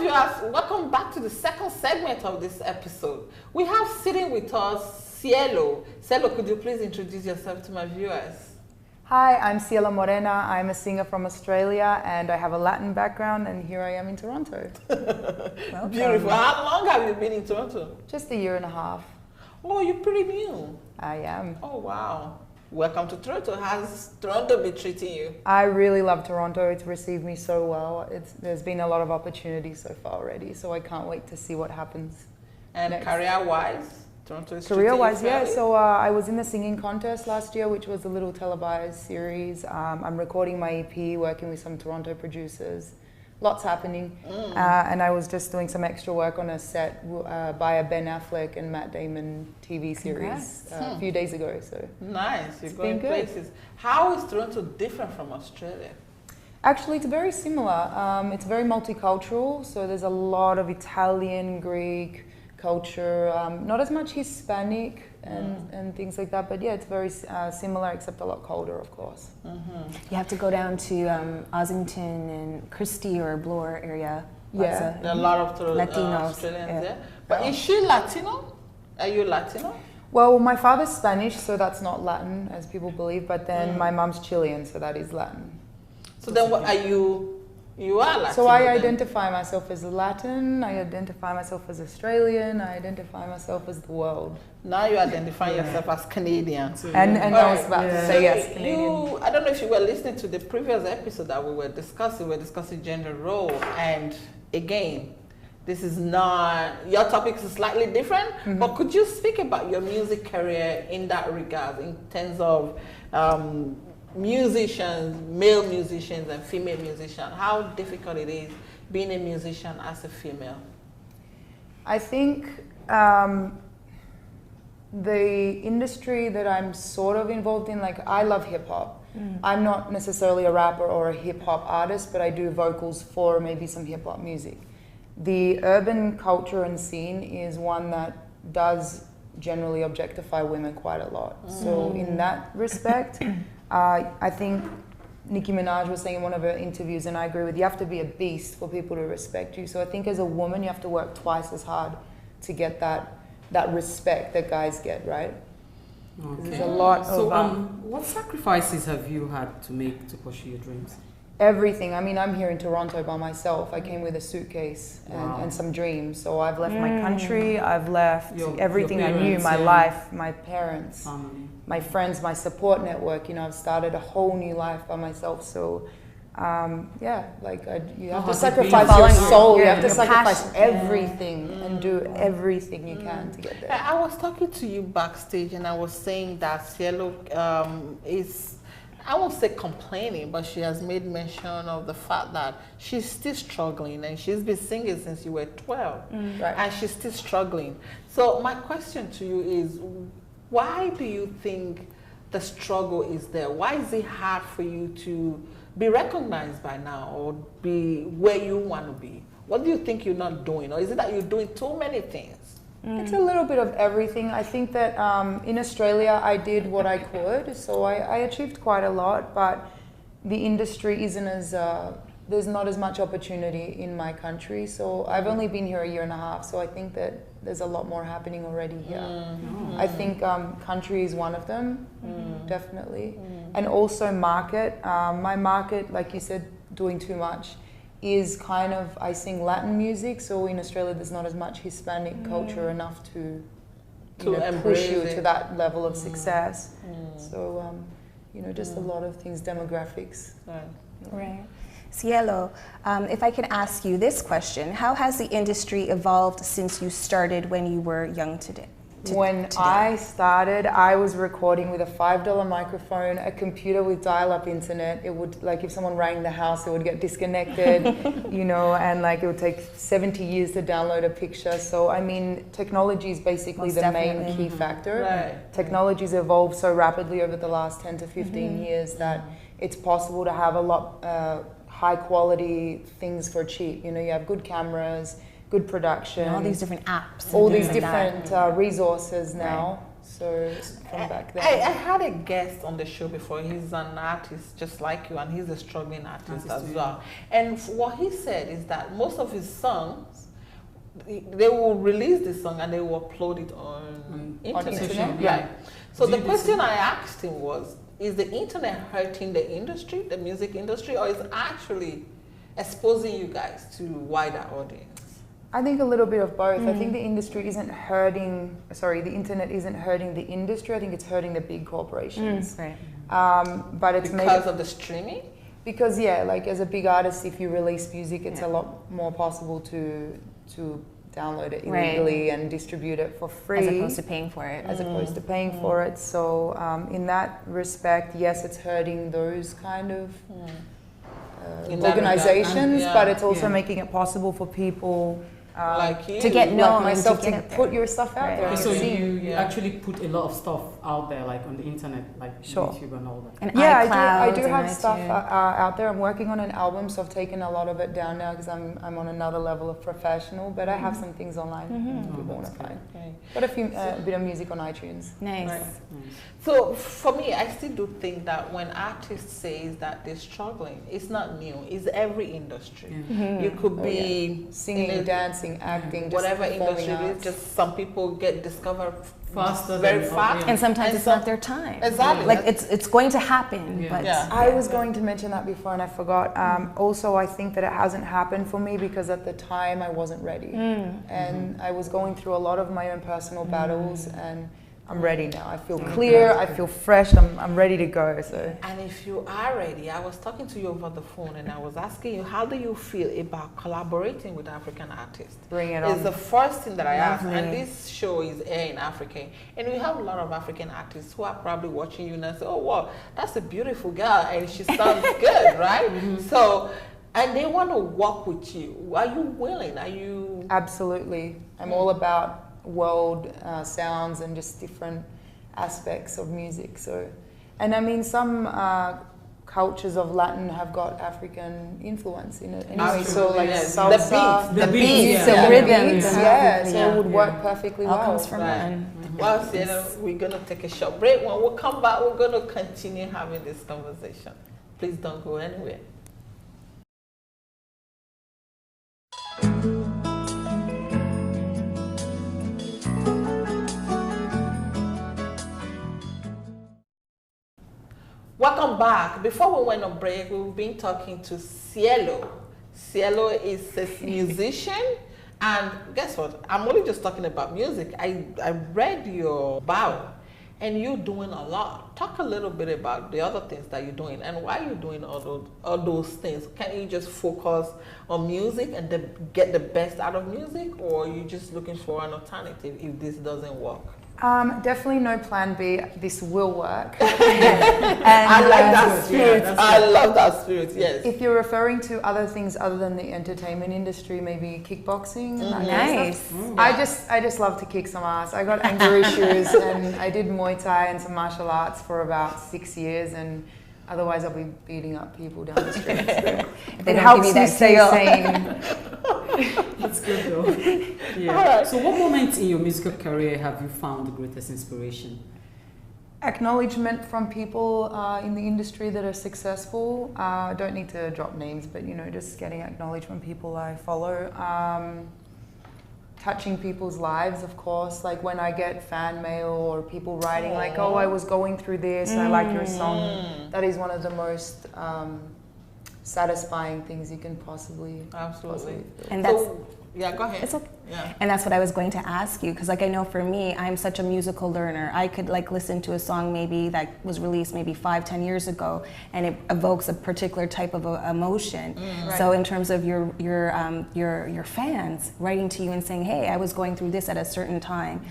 viewers, welcome back to the second segment of this episode. We have sitting with us Cielo. Cielo, could you please introduce yourself to my viewers? Hi, I'm Cielo Morena. I'm a singer from Australia and I have a Latin background, and here I am in Toronto. Beautiful. How long have you been in Toronto? Just a year and a half. Oh, you're pretty new. I am. Oh, wow. Welcome to Toronto. How's Toronto been treating you? I really love Toronto. It's received me so well. There's been a lot of opportunities so far already, so I can't wait to see what happens. And next. career-wise? Toronto is Career-wise, yeah. So I was in the singing contest last year, which was a little televised series. I'm recording my EP, working with some Toronto producers. Lots happening. And I was just doing some extra work on a set by a Ben Affleck and Matt Damon TV series a few days ago. So nice, you're going places. How is Toronto different from Australia? Actually, it's very similar. It's very multicultural, so there's a lot of Italian, Greek culture, not as much Hispanic and things like that, but yeah, it's very similar, except a lot colder, of course. You have to go down to Ossington and Christie or Bloor area. Yeah, there are a lot of Latinos, Australians there. But is she Latino? Are you Latino? Well, my father's Spanish, so that's not Latin, as people believe, but then my mom's Chilean, so that is Latin. So then what are you? You are Latino. So I identify myself as Latin, I identify myself as Australian, I identify myself as the world. Now you identify yourself as Canadian. And I was about to say yes, Canadian. I don't know if you were listening to the previous episode that we were discussing gender role, and again, this is not, your topic is slightly different, but could you speak about your music career in that regard, in terms of musicians, male musicians and female musicians, how difficult it is being a musician as a female? I think the industry that I'm sort of involved in, like I love hip hop. I'm not necessarily a rapper or a hip hop artist, but I do vocals for maybe some hip hop music. The urban culture and scene is one that does generally objectify women quite a lot. So in that respect, I think Nicki Minaj was saying in one of her interviews, and I agree with, you have to be a beast for people to respect you. So I think as a woman, you have to work twice as hard to get that respect that guys get, right? Okay. There's a lot of... what sacrifices have you had to make to pursue your dreams? Everything. I mean, I'm here in Toronto by myself. I came with a suitcase and some dreams. So I've left my country, I've left everything your parents, I knew, my life, my parents, family, my friends, my support network. You know, I've started a whole new life by myself. So, you have to sacrifice your soul. You have to sacrifice everything and do everything you can to get there. I was talking to you backstage, and I was saying that Cielo is, I won't say complaining, but she has made mention of the fact that she's still struggling, and she's been singing since you were 12, and she's still struggling. So my question to you is, why do you think the struggle is there? Why is it hard for you to be recognized by now, or be where you want to be? What do you think you're not doing? Or is it that you're doing too many things? It's a little bit of everything. I think that in Australia I did what I could, so I achieved quite a lot, but the industry isn't as, there's not as much opportunity in my country, so I've only been here a year and a half, so I think that there's a lot more happening already here. I think country is one of them, definitely. And also market. My market, like you said, doing too much, is kind of, I sing Latin music, so in Australia there's not as much Hispanic culture enough to push you to that level of success. So, just a lot of things, demographics. Right. Cielo, if I can ask you this question, how has the industry evolved since you started when you were young today? When I started, I was recording with a $5 microphone, a computer with dial-up internet. It would, like, if someone rang the house, it would get disconnected, and like it would take 70 years to download a picture. So, I mean, technology is basically the main key factor. Right. Technology's evolved so rapidly over the last 10 to 15 years that it's possible to have a lot high quality things for cheap. You have good cameras, good production. And all these different apps. All these different resources now. So from back then. I had a guest on the show before. He's an artist just like you, and he's a struggling artist as well. And what he said is that most of his songs, they will release the song and they will upload it on internet. Yeah. So the question I asked him was, is the internet hurting the industry, the music industry, or is it actually exposing you guys to wider audience? I think a little bit of both. I think the industry isn't hurting, the internet isn't hurting the industry. I think it's hurting the big corporations. Right. But it's because of the streaming? Because like as a big artist, if you release music, it's a lot more possible to download it illegally and distribute it for free. As opposed to paying for it. As opposed to paying for it. So in that respect, yes, it's hurting those kind of organizations, but it's also making it possible for people like you, to get known, like myself, to put your stuff out there. So you actually put a lot of stuff out there, like on the internet, like YouTube and all that. And I do have stuff out there. I'm working on an album, so I've taken a lot of it down now because I'm on another level of professional. But I have some things online people want to find. Got a bit of music on iTunes. Nice. So for me, I still do think that when artists say that they're struggling, it's not new. It's every industry. You could be singing, dancing, acting, whatever industry it is. Just some people get discovered faster, very fast, and sometimes it's not their time. Exactly, like it's going to happen. But I was going to mention that before and I forgot. Also, I think that it hasn't happened for me because at the time I wasn't ready, and I was going through a lot of my own personal battles, and I'm ready now. I feel clear. I feel fresh. I'm ready to go. So. And if you are ready, I was talking to you over the phone, and I was asking you, how do you feel about collaborating with African artists? Bring it on. It's the first thing that I asked, and this show is airing in Africa, and we have a lot of African artists who are probably watching you and say, "Oh, wow, that's a beautiful girl, and she sounds good, right?" So. And they want to work with you. Are you willing? Are you? Absolutely. I'm all about world sounds and just different aspects of music. So, and I mean, some cultures of Latin have got African influence in it anyway. So like salsa, the beats, the rhythms, so it would work perfectly well. All comes from one. Well, Cielo, we're gonna take a short break. When we come back, we're gonna continue having this conversation. Please don't go anywhere. Welcome back. Before we went on break, we've been talking to Cielo. Cielo is a musician, and guess what? I'm only just talking about music. I read your bio, and you're doing a lot. Talk a little bit about the other things that you're doing, and why you're doing all those things. Can you just focus on music and get the best out of music, or are you just looking for an alternative if this doesn't work? Definitely no plan B. This will work. And I like that spirit. I love that spirit. Yes. If you're referring to other things other than the entertainment industry, maybe kickboxing. And nice. I just love to kick some ass. I got anger issues, and I did Muay Thai and some martial arts for about 6 years, and otherwise I'll be beating up people down the street. So it helps me stay sane. That's good though. Yeah. So what moments in your musical career have you found the greatest inspiration? Acknowledgement from people in the industry that are successful. I don't need to drop names, but just getting acknowledged from people I follow. Touching people's lives, of course, like when I get fan mail or people writing like, "Oh, I was going through this, I like your song." That is one of the most satisfying things you can possibly feel. And that's yeah, go ahead. It's okay. Yeah. And that's what I was going to ask you, because I know for me, I'm such a musical learner. I could listen to a song maybe that was released maybe 5-10 years ago, and it evokes a particular type of emotion. Right. So in terms of your fans writing to you and saying, "Hey, I was going through this at a certain time,"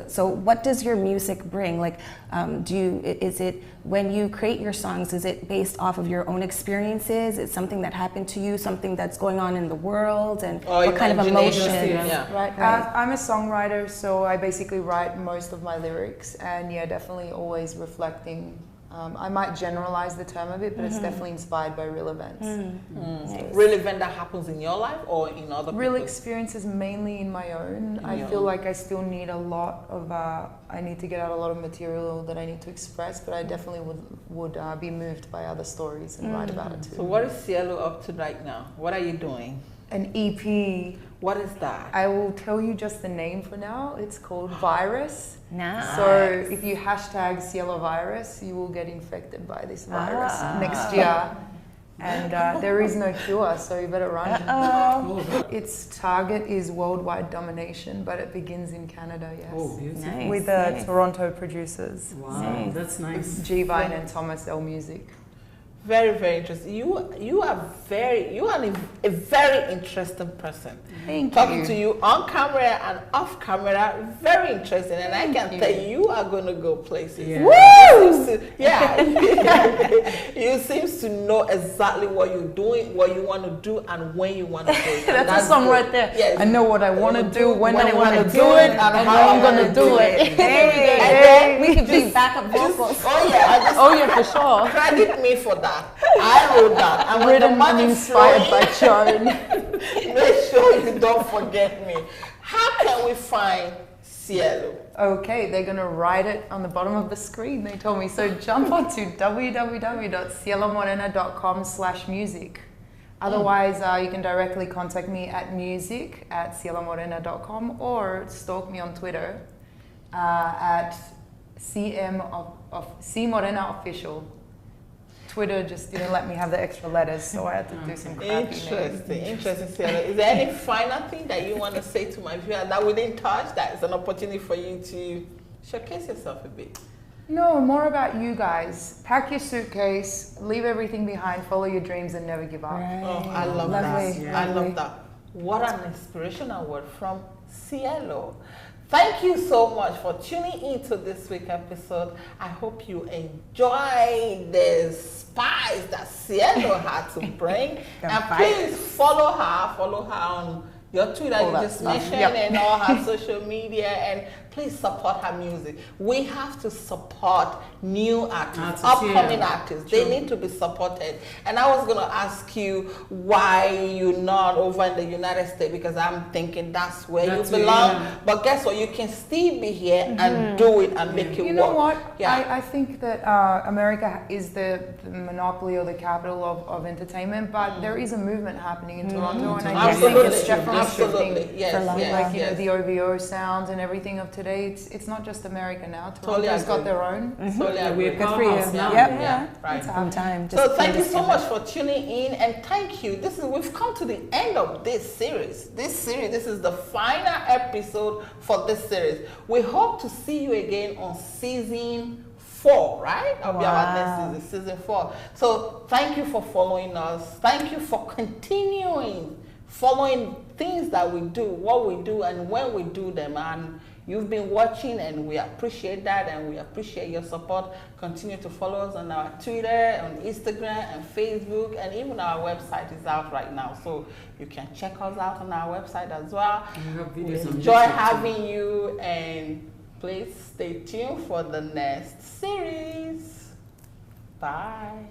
so what does your music bring? Is it when you create your songs, is it based off of your own experiences? Is it something that happened to you, something that's going on in the world, and what kind of emotion? Right. I'm a songwriter, so I basically write most of my lyrics, and definitely always reflecting I might generalize the term a bit, but it's definitely inspired by real events. Nice. Real event that happens in your life or in other Real people's? experiences mainly in my own. In I your feel own. like I still need a lot of, I need to get out a lot of material that I need to express, but I definitely would be moved by other stories and write about it too. So what is Cielo up to right now? What are you doing? An EP. What is that? I will tell you just the name for now. It's called Virus. Nice. So if you hashtag Cielo Virus, you will get infected by this virus next year. And there is no cure, so you better run. Its target is worldwide domination, but it begins in Canada, yes. Oh, beautiful. Nice. With the Toronto producers, Wow, Nice. that's nice. G-Vine and Thomas L Music. Very, very interesting. You are a very interesting person. Thank Talking you. to you on camera and off camera, very interesting. And I can tell you are going to go places. Yeah. Woo! Yeah. You seem to know exactly what you're doing, what you want to do, and when you want to do it. And That's a song good. right there. Yes. I know what I want to do, when I want to wanna do it, and how I'm going to do it. Hey, And then we could be just- backup vocals. Oh yeah, Oh yeah, for sure. credit me for that. I wrote that. And when the Written and money inspired by flowing, Joan. make sure you don't forget me. How can we find Cielo? Okay, they're going to write it on the bottom of the screen, they told me. So jump onto www.cielomorena.com/music. Otherwise, you can directly contact me at music@cielomorena.com or stalk me on Twitter at CMorena Official. Twitter just didn't let me have the extra letters, so I had to do some crappy names. Interesting, Cielo. Is there any final thing that you want to say to my viewer that we didn't touch that is an opportunity for you to showcase yourself a bit? No, more about you guys. Pack your suitcase, leave everything behind, follow your dreams, and never give up. Oh, I love Lovely, that. I love that. What an inspirational word from Cielo. Thank you so much for tuning into this week's episode. I hope you enjoyed the spice that Cielo had to bring. And please follow her on your Twitter All you that just stuff. mentioned Yep. and all her social media, and please support her music. We have to support new artists, upcoming artists. They need to be supported. And I was going to ask you why you're not over in the United States, because I'm thinking that's where you belong. But guess what? You can still be here and do it and make it work. You know what? Yeah. I think that America is the monopoly or the capital of entertainment, but there is a movement happening in Toronto, and I think it's definitely Absolutely. shifting. Yes, Like yes. the OVO sounds and everything of today. It's not just America now. Totally Toronto's got agree. their own. Totally agree. We're Good for you. powerhouse now. Yep. Yeah, right. Some time. So thank you so much for tuning in, and thank you. We've come to the end of this series. This is the final episode for this series. We hope to see you again on season 4, right? Of our next season 4. So thank you for following us. Thank you for continuing following things that we do, what we do, and when we do them. And you've been watching, and we appreciate that, and we appreciate your support. Continue to follow us on our Twitter, on Instagram, and Facebook, and even our website is out right now, so you can check us out on our website as well. We enjoy having you, and please stay tuned for the next series. Bye.